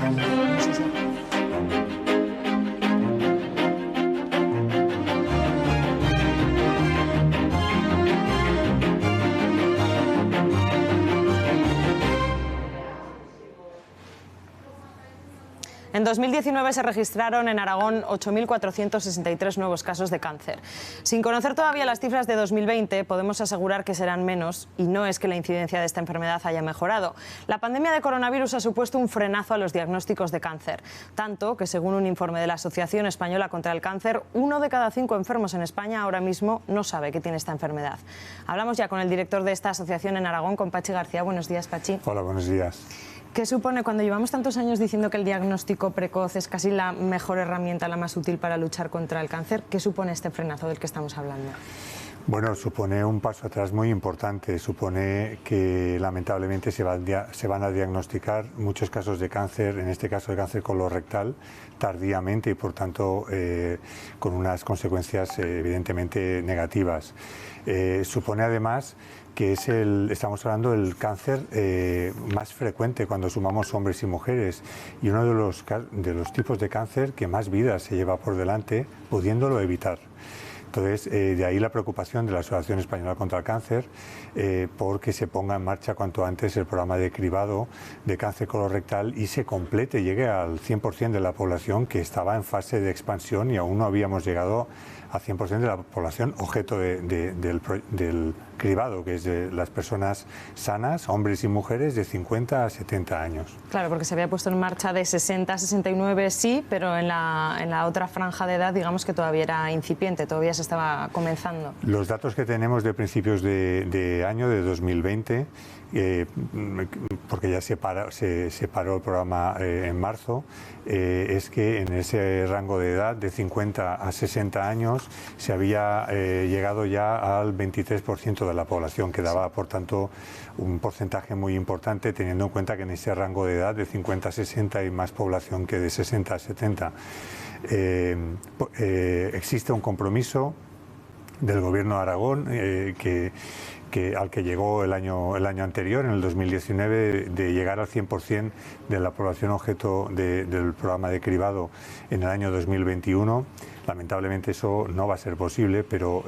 No sé si... En 2019 se registraron en Aragón 8.463 nuevos casos de cáncer. Sin conocer todavía las cifras de 2020, podemos asegurar que serán menos, y no es que la incidencia de esta enfermedad haya mejorado. La pandemia de coronavirus ha supuesto un frenazo a los diagnósticos de cáncer, tanto que, según un informe de la Asociación Española contra el Cáncer, 1 de cada 5 enfermos en España ahora mismo no sabe que tiene esta enfermedad. Hablamos ya con el director de esta asociación en Aragón, con Pachi García. Buenos días, Pachi. Hola, buenos días. ¿Qué supone cuando llevamos tantos años diciendo que el diagnóstico precoz es casi la mejor herramienta, la más útil para luchar contra el cáncer? ¿Qué supone este frenazo del que estamos hablando? Bueno, supone un paso atrás muy importante. Supone que lamentablemente se van a diagnosticar muchos casos de cáncer, en este caso de cáncer colorectal, tardíamente y por tanto con unas consecuencias evidentemente negativas. Supone además que estamos hablando del cáncer más frecuente cuando sumamos hombres y mujeres, y uno de los tipos de cáncer que más vidas se lleva por delante, pudiéndolo evitar. Entonces, de ahí la preocupación de la Asociación Española contra el Cáncer porque se ponga en marcha cuanto antes el programa de cribado de cáncer colorectal y se complete, llegue al 100% de la población, que estaba en fase de expansión y aún no habíamos llegado al 100% de la población objeto del cribado, que es de las personas sanas, hombres y mujeres de 50 a 70 años. Claro, porque se había puesto en marcha de 60 a 69, sí, pero en la otra franja de edad, digamos que todavía era incipiente, todavía se estaba comenzando. Los datos que tenemos de principios de año, de 2020, porque ya se paró el programa en marzo, es que en ese rango de edad de 50 a 60 años se había llegado ya al 23% de la población, que daba por tanto un porcentaje muy importante, teniendo en cuenta que en ese rango de edad de 50 a 60 hay más población que de 60 a 70. Existe un compromiso del Gobierno de Aragón al que llegó el año anterior, en el 2019, de llegar al 100% de la población objeto del programa de cribado en el año 2021. Lamentablemente eso no va a ser posible, pero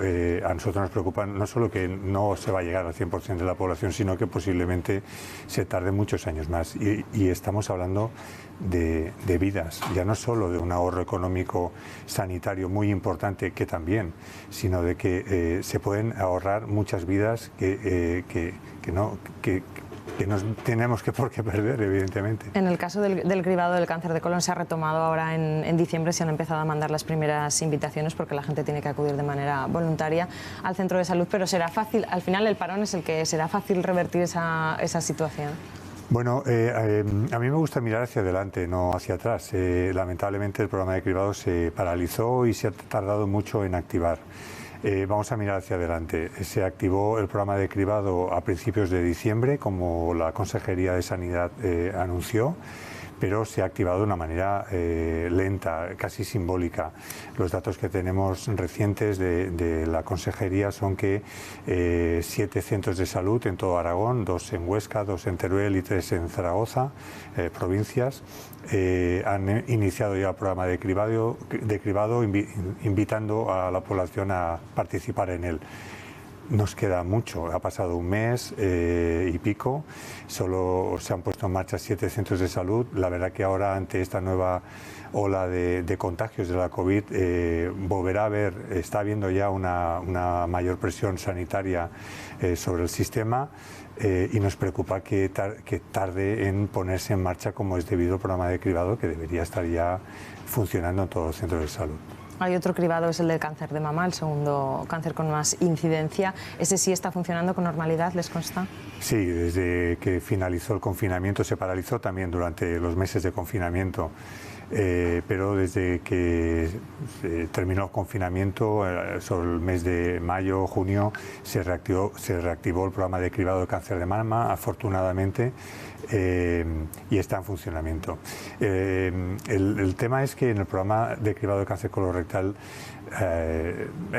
a nosotros nos preocupa no solo que no se va a llegar al 100% de la población, sino que posiblemente se tarde muchos años más. Y estamos hablando de vidas, ya no solo de un ahorro económico sanitario muy importante, que también, sino de que se pueden ahorrar muchas vidas que no tenemos por qué perder, evidentemente. En el caso del cribado del cáncer de colon se ha retomado ahora en diciembre, se han empezado a mandar las primeras invitaciones porque la gente tiene que acudir de manera voluntaria al centro de salud, pero será fácil, al final el parón es el que será fácil revertir esa situación. Bueno, a mí me gusta mirar hacia adelante, no hacia atrás. Lamentablemente el programa de cribado se paralizó y se ha tardado mucho en activar. Vamos a mirar hacia adelante. Se activó el programa de cribado a principios de diciembre, como la Consejería de Sanidad anunció, pero se ha activado de una manera lenta, casi simbólica. Los datos que tenemos recientes de la Consejería son que 7 centros de salud en todo Aragón, 2 en Huesca, 2 en Teruel y 3 en Zaragoza, provincias, han iniciado ya el programa de cribado, invitando a la población a participar en él. Nos queda mucho, ha pasado un mes y pico, solo se han puesto en marcha 7 centros de salud. La verdad que ahora, ante esta nueva ola de contagios de la COVID, volverá a haber, está habiendo ya una mayor presión sanitaria sobre el sistema, y nos preocupa que tarde en ponerse en marcha como es debido al programa de cribado, que debería estar ya funcionando en todos los centros de salud. Hay otro cribado, es el del cáncer de mama, el segundo cáncer con más incidencia. ¿Ese sí está funcionando con normalidad, les consta? Sí, desde que finalizó el confinamiento, se paralizó también durante los meses de confinamiento, pero desde que terminó el confinamiento, sobre el mes de mayo, junio, se reactivó el programa de cribado de cáncer de mama, afortunadamente, y está en funcionamiento. El tema es que en el programa de cribado de cáncer colorectal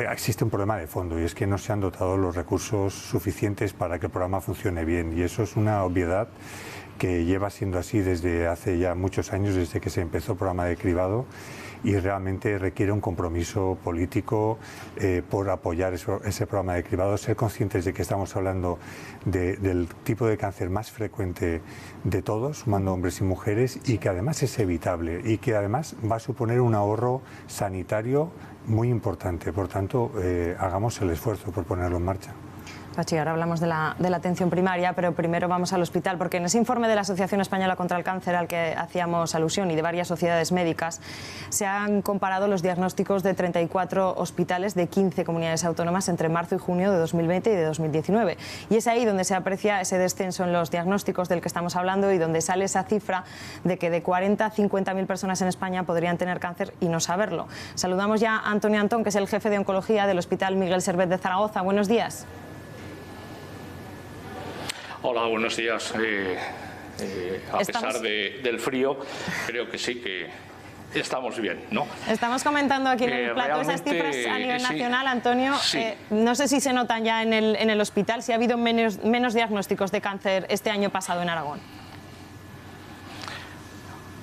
existe un problema de fondo, y es que no se han dotado los recursos suficientes para que el programa funcione bien, y eso es una obviedad que lleva siendo así desde hace ya muchos años, desde que se empezó el programa de cribado, y realmente requiere un compromiso político por apoyar ese programa de cribado, ser conscientes de que estamos hablando del tipo de cáncer más frecuente de todos, sumando hombres y mujeres, y que además es evitable y que además va a suponer un ahorro sanitario muy importante. Por tanto, hagamos el esfuerzo por ponerlo en marcha. Pachi, ahora hablamos de la atención primaria, pero primero vamos al hospital, porque en ese informe de la Asociación Española contra el Cáncer al que hacíamos alusión y de varias sociedades médicas, se han comparado los diagnósticos de 34 hospitales de 15 comunidades autónomas entre marzo y junio de 2020 y de 2019. Y es ahí donde se aprecia ese descenso en los diagnósticos del que estamos hablando y donde sale esa cifra de que de 40 a 50.000 personas en España podrían tener cáncer y no saberlo. Saludamos ya a Antonio Antón, que es el jefe de oncología del Hospital Miguel Servet de Zaragoza. Buenos días. Hola, buenos días. A pesar del frío, creo que sí que estamos bien, ¿no? Estamos comentando aquí en el plato esas cifras a nivel nacional, Antonio. Sí. No sé si se notan ya en el hospital, si ha habido menos diagnósticos de cáncer este año pasado en Aragón.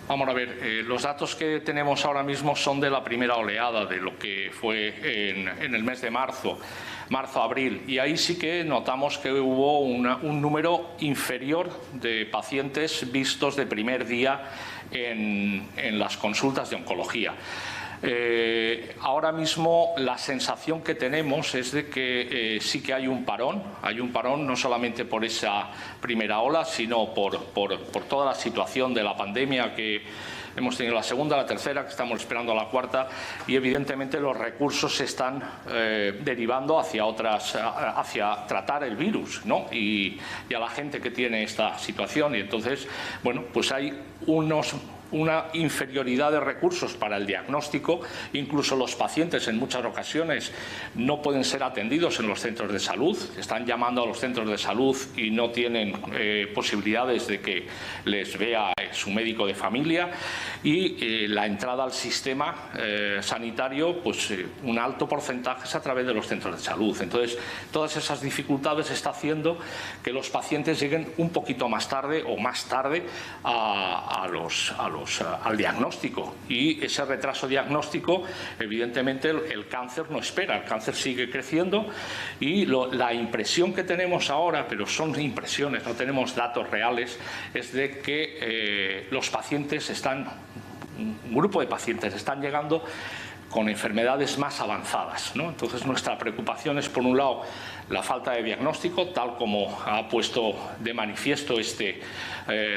Vamos a ver, los datos que tenemos ahora mismo son de la primera oleada, de lo que fue en el mes de marzo-abril, y ahí sí que notamos que hubo un número inferior de pacientes vistos de primer día en las consultas de oncología. Ahora mismo la sensación que tenemos es de que sí que hay un parón no solamente por esa primera ola, sino por toda la situación de la pandemia que hemos tenido, la segunda, la tercera, que estamos esperando la cuarta, y evidentemente los recursos se están derivando hacia tratar el virus, ¿no? Y a la gente que tiene esta situación, y entonces, bueno, pues hay una inferioridad de recursos para el diagnóstico. Incluso los pacientes en muchas ocasiones no pueden ser atendidos en los centros de salud, están llamando a los centros de salud y no tienen posibilidades de que les vea su médico de familia, y la entrada al sistema sanitario, pues un alto porcentaje es a través de los centros de salud. Entonces, todas esas dificultades está haciendo que los pacientes lleguen un poquito más tarde o más tarde al diagnóstico, y ese retraso diagnóstico, evidentemente el cáncer no espera, el cáncer sigue creciendo, y la impresión que tenemos ahora, pero son impresiones, no tenemos datos reales, es de que un grupo de pacientes están llegando con enfermedades más avanzadas, ¿no? Entonces, nuestra preocupación es, por un lado, la falta de diagnóstico, tal como ha puesto de manifiesto este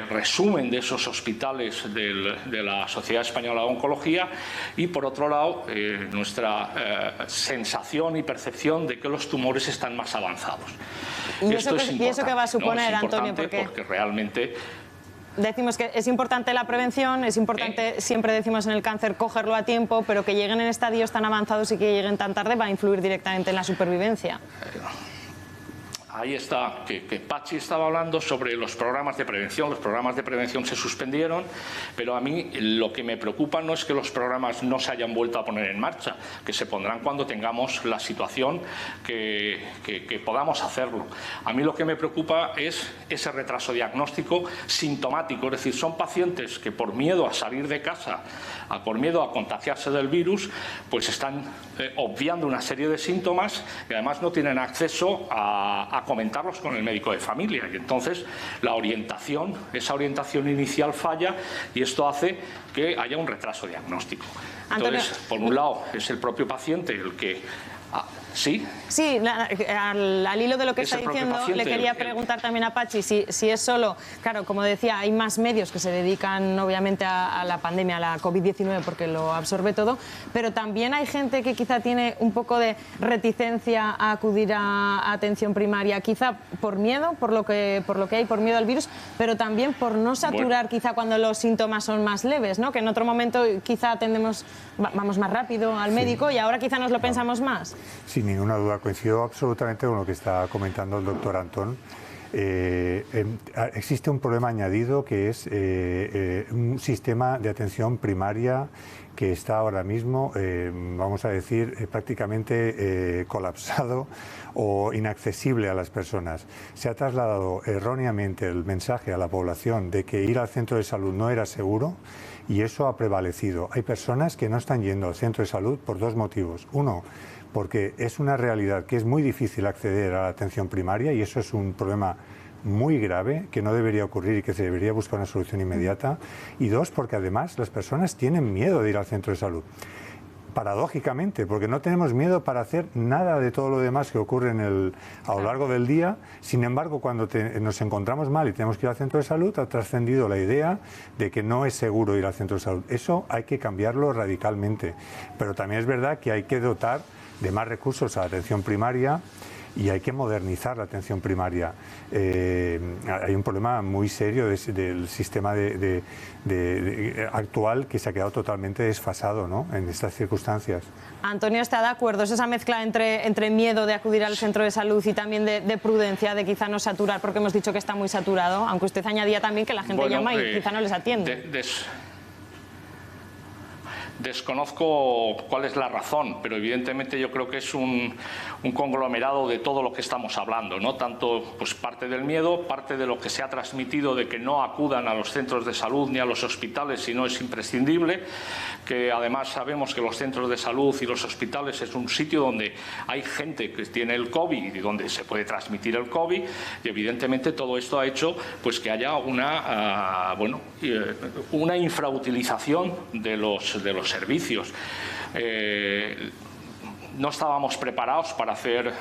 resumen de esos hospitales de la Sociedad Española de Oncología, y por otro lado, nuestra sensación y percepción de que los tumores están más avanzados. ¿Y eso qué va a suponer, ¿no? Es Antonio? porque realmente... Decimos que es importante la prevención, es importante, siempre decimos en el cáncer, cogerlo a tiempo, pero que lleguen en estadios tan avanzados y que lleguen tan tarde va a influir directamente en la supervivencia. Ahí está, que Pachi estaba hablando sobre los programas de prevención. Los programas de prevención se suspendieron, pero a mí lo que me preocupa no es que los programas no se hayan vuelto a poner en marcha, que se pondrán cuando tengamos la situación que podamos hacerlo. A mí lo que me preocupa es ese retraso diagnóstico sintomático, es decir, son pacientes que por miedo a salir de casa, por miedo a contagiarse del virus, pues están obviando una serie de síntomas y además no tienen acceso a comentarlos con el médico de familia, y entonces esa orientación inicial falla, y esto hace que haya un retraso diagnóstico. Entonces, por un lado, es el propio paciente el que... ¿Sí? Sí, al hilo de lo que está diciendo, le quería preguntar también a Pachi si es solo, claro, como decía, hay más medios que se dedican obviamente a la pandemia, a la COVID-19, porque lo absorbe todo, pero también hay gente que quizá tiene un poco de reticencia a acudir a atención primaria, quizá por miedo, por lo que hay, por miedo al virus, pero también por no saturar quizá cuando los síntomas son más leves, ¿no? Que en otro momento quizá vamos más rápido al médico y ahora quizá nos lo pensamos más. Sin ninguna duda, coincido absolutamente con lo que está comentando el doctor Antón. existe un problema añadido que es un sistema de atención primaria que está ahora mismo, vamos a decir, prácticamente colapsado o inaccesible a las personas. Se ha trasladado erróneamente el mensaje a la población de que ir al centro de salud no era seguro y eso ha prevalecido. Hay personas que no están yendo al centro de salud por dos motivos. Uno, porque es una realidad que es muy difícil acceder a la atención primaria y eso es un problema muy grave que no debería ocurrir y que se debería buscar una solución inmediata. Y dos, porque además las personas tienen miedo de ir al centro de salud. Paradójicamente, porque no tenemos miedo para hacer nada de todo lo demás que ocurre a lo largo del día. Sin embargo, cuando nos encontramos mal y tenemos que ir al centro de salud, ha trascendido la idea de que no es seguro ir al centro de salud. Eso hay que cambiarlo radicalmente. Pero también es verdad que hay que dotar de más recursos a la atención primaria y hay que modernizar la atención primaria. Hay un problema muy serio del sistema actual que se ha quedado totalmente desfasado, ¿no?, en estas circunstancias. Antonio está de acuerdo, es esa mezcla entre miedo de acudir al centro de salud y también de prudencia, de quizá no saturar, porque hemos dicho que está muy saturado, aunque usted añadía también que la gente llama y quizá no les atiende. Desconozco cuál es la razón, pero evidentemente yo creo que es un conglomerado de todo lo que estamos hablando, ¿no? Tanto pues parte del miedo, parte de lo que se ha transmitido de que no acudan a los centros de salud ni a los hospitales si no es imprescindible, que además sabemos que los centros de salud y los hospitales es un sitio donde hay gente que tiene el COVID y donde se puede transmitir el COVID, y evidentemente todo esto ha hecho pues que haya una infrautilización de los servicios. No estábamos preparados para hacer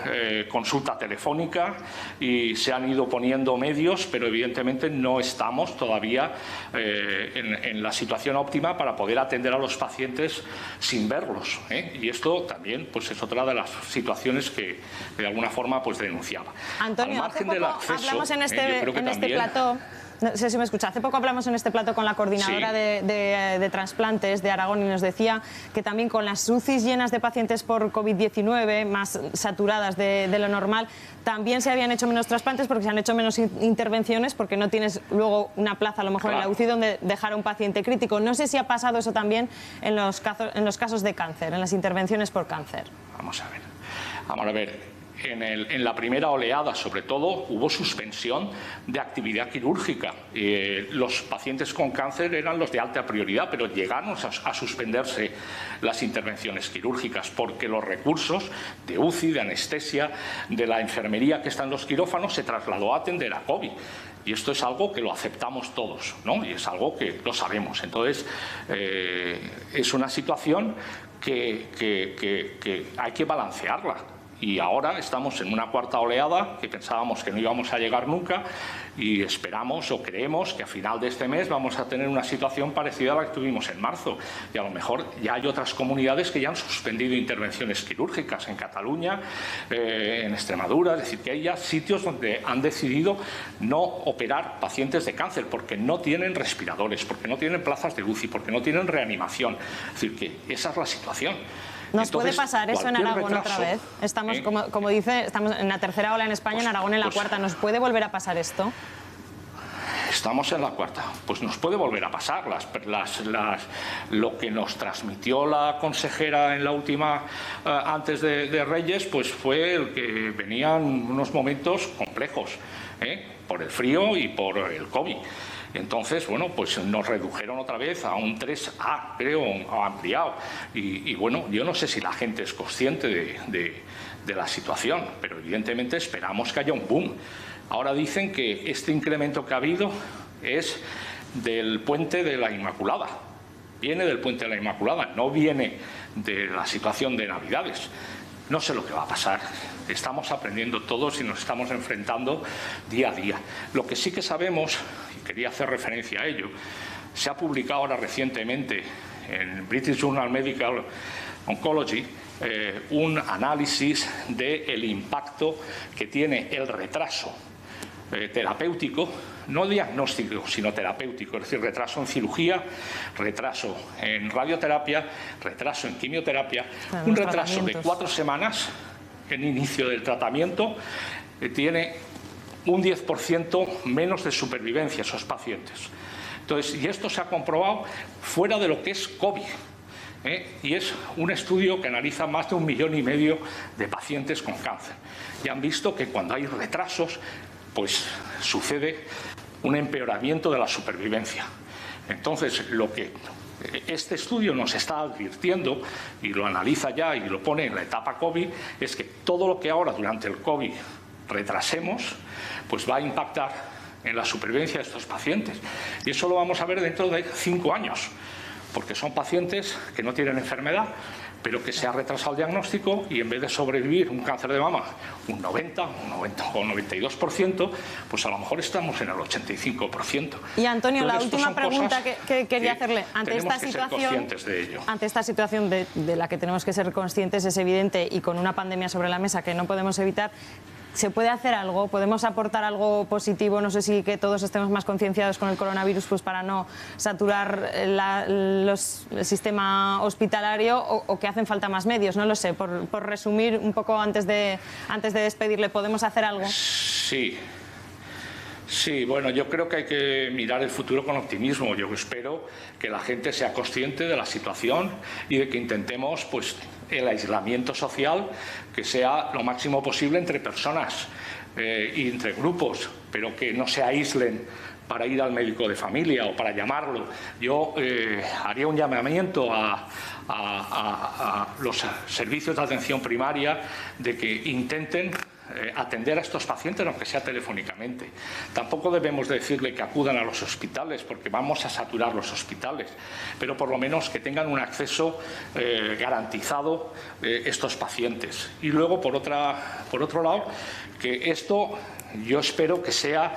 consulta telefónica y se han ido poniendo medios, pero evidentemente no estamos todavía en la situación óptima para poder atender a los pacientes sin verlos, ¿eh? Y esto también pues, es otra de las situaciones que de alguna forma pues, denunciaba. Antonio, hace poco hablamos en este plató. No sé si me escucha. Hace poco hablamos en este plato con la coordinadora de trasplantes de Aragón y nos decía que también con las UCIs llenas de pacientes por COVID-19, más saturadas de lo normal, también se habían hecho menos trasplantes porque se han hecho menos intervenciones porque no tienes luego una plaza a lo mejor en la UCI donde dejar a un paciente crítico. No sé si ha pasado eso también en los casos de cáncer, en las intervenciones por cáncer. Vamos a ver. En la primera oleada, sobre todo, hubo suspensión de actividad quirúrgica. Los pacientes con cáncer eran los de alta prioridad, pero llegaron a suspenderse las intervenciones quirúrgicas porque los recursos de UCI, de anestesia, de la enfermería que está en los quirófanos se trasladó a atender a COVID. Y esto es algo que lo aceptamos todos, ¿no? Y es algo que lo sabemos. Entonces, es una situación que hay que balancearla. Y ahora estamos en una cuarta oleada que pensábamos que no íbamos a llegar nunca y esperamos o creemos que a final de este mes vamos a tener una situación parecida a la que tuvimos en marzo. Y a lo mejor ya hay otras comunidades que ya han suspendido intervenciones quirúrgicas, en Cataluña, en Extremadura, es decir, que hay ya sitios donde han decidido no operar pacientes de cáncer porque no tienen respiradores, porque no tienen plazas de UCI, porque no tienen reanimación. Es decir, que esa es la situación. ¿Nos puede pasar eso en Aragón otra vez? Estamos, como dice, estamos en la tercera ola en España, en Aragón en la cuarta. ¿Nos puede volver a pasar esto? Estamos en la cuarta. Pues nos puede volver a pasar. Lo que nos transmitió la consejera en la última, antes de Reyes, pues fue el que venían unos momentos complejos, por el frío y por el COVID. Entonces, bueno, pues nos redujeron otra vez a un 3A, creo, ampliado. Y bueno, yo no sé si la gente es consciente de la situación, pero evidentemente esperamos que haya un boom. Ahora dicen que este incremento que ha habido es del Puente de la Inmaculada. Viene del Puente de la Inmaculada, no viene de la situación de Navidades. No sé lo que va a pasar. Estamos aprendiendo todos y nos estamos enfrentando día a día. Lo que sí que sabemos, y quería hacer referencia a ello, se ha publicado ahora recientemente en British Journal Medical Oncology un análisis del impacto que tiene el retraso terapéutico, no diagnóstico, sino terapéutico, es decir, retraso en cirugía, retraso en radioterapia, retraso en quimioterapia, un retraso de 4 semanas en inicio del tratamiento tiene un 10% menos de supervivencia esos pacientes. Entonces, y esto se ha comprobado fuera de lo que es COVID. Y es un estudio que analiza más de 1,5 millones de pacientes con cáncer. Y han visto que cuando hay retrasos, pues sucede un empeoramiento de la supervivencia. Entonces, lo que este estudio nos está advirtiendo, y lo analiza ya y lo pone en la etapa COVID, es que todo lo que ahora durante el COVID retrasemos, pues va a impactar en la supervivencia de estos pacientes. Y eso lo vamos a ver dentro de 5 años, porque son pacientes que no tienen enfermedad, pero que se ha retrasado el diagnóstico y en vez de sobrevivir un cáncer de mama un 90 o 92%, pues a lo mejor estamos en el 85%. Y Antonio, Entonces, la última pregunta que quería hacerle, ante esta situación de la que tenemos que ser conscientes, es evidente, y con una pandemia sobre la mesa que no podemos evitar, ¿se puede hacer algo? ¿Podemos aportar algo positivo? No sé si que todos estemos más concienciados con el coronavirus, pues para no saturar el sistema hospitalario, o que hacen falta más medios, no lo sé. Por resumir un poco antes de despedirle, ¿podemos hacer algo? Sí, bueno, yo creo que hay que mirar el futuro con optimismo. Yo espero que la gente sea consciente de la situación y de que intentemos, pues, el aislamiento social que sea lo máximo posible entre personas y entre grupos, pero que no se aíslen para ir al médico de familia o para llamarlo. Yo haría un llamamiento a los servicios de atención primaria de que intenten atender a estos pacientes, aunque sea telefónicamente. Tampoco debemos decirle que acudan a los hospitales, porque vamos a saturar los hospitales, pero por lo menos que tengan un acceso garantizado estos pacientes. Y luego, por otro lado, que esto yo espero que sea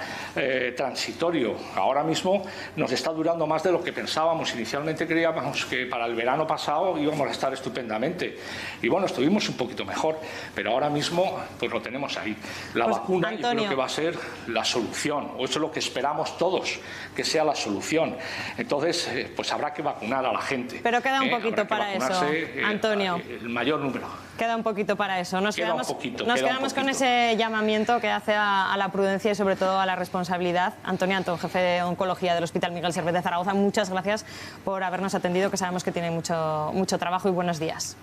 transitorio. Ahora mismo nos está durando más de lo que pensábamos. Inicialmente creíamos que para el verano pasado íbamos a estar estupendamente. Y bueno, estuvimos un poquito mejor, pero ahora mismo pues lo tenemos ahí. La vacuna, Antonio, yo creo que va a ser la solución, o eso es lo que esperamos todos, que sea la solución. Entonces, pues habrá que vacunar a la gente. Pero queda un poquito para eso, Antonio. El mayor número. Queda un poquito para eso. Nos quedamos con ese llamamiento que hace a la prudencia y sobre todo a la responsabilidad. Antonio Antón, jefe de oncología del Hospital Miguel Servet de Zaragoza, muchas gracias por habernos atendido, que sabemos que tiene mucho trabajo, y buenos días.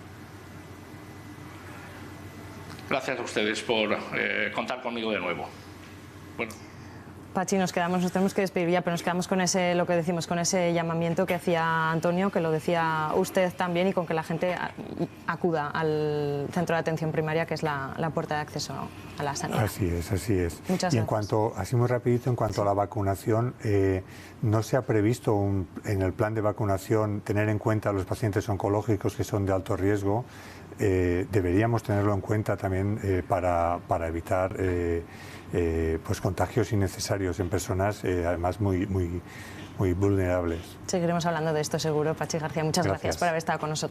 Gracias a ustedes por contar conmigo de nuevo. Bueno. Pachi, nos tenemos que despedir ya, pero nos quedamos con lo que decimos, con ese llamamiento que hacía Antonio, que lo decía usted también, y con que la gente acuda al centro de atención primaria, que es la puerta de acceso a la sanidad. Así es, así es. Muchas gracias. Así muy rapidito, en cuanto a la vacunación, no se ha previsto en el plan de vacunación tener en cuenta a los pacientes oncológicos que son de alto riesgo. Deberíamos tenerlo en cuenta también para evitar pues contagios innecesarios en personas además muy vulnerables. Seguiremos hablando de esto seguro. Pachi García, muchas gracias por haber estado con nosotros.